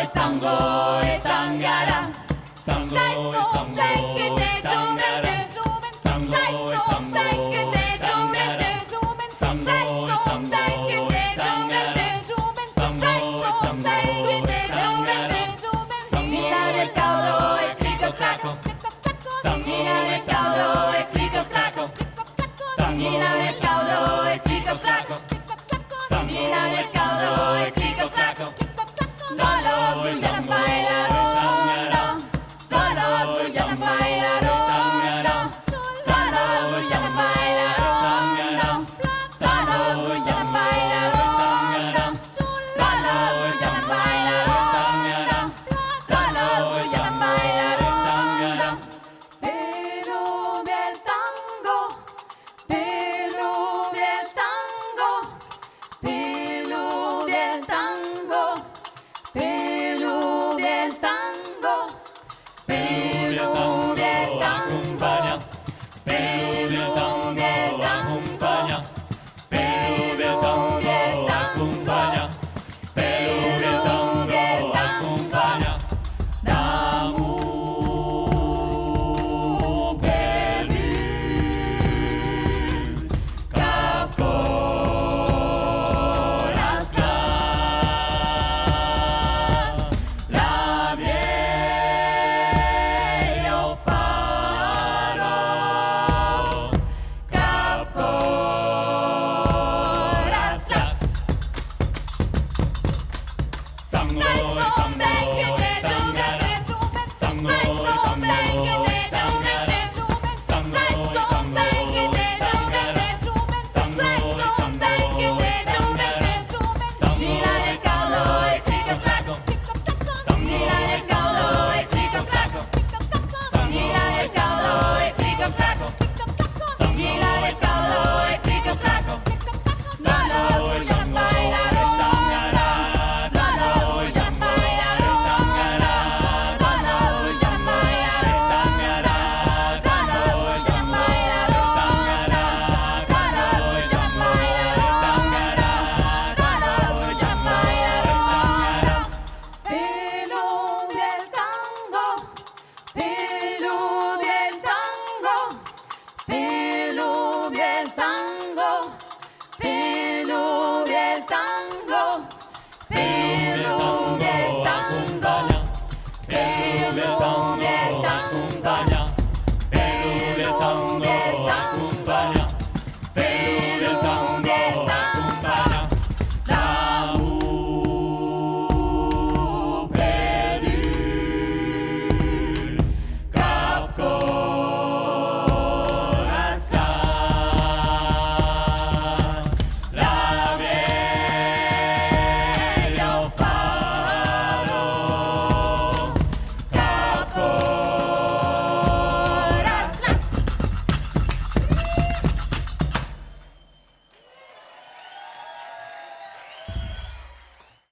tangara. Sei så, säkert det tjomen du. Sei så, säkert det tjomen du. Sei så, säkert det tjomen du. Sei så, säkert det tjomen du. Gillar ett gauro, ett klick och klack. Gillar ett gauro, ett klick och klack. Gillar ett gauro, ett klick och klack. Gillar ett gauro, ett klick och klack. Los gullarna bailar rondo. Los gullarna bailar rondo. Los gullarna bailar rondo. Los gullarna bailar rondo. Los gullarna bailar rondo. Los gullarna bailar rondo. Pero del tango, pero del tango, pero del tango, pero del tango.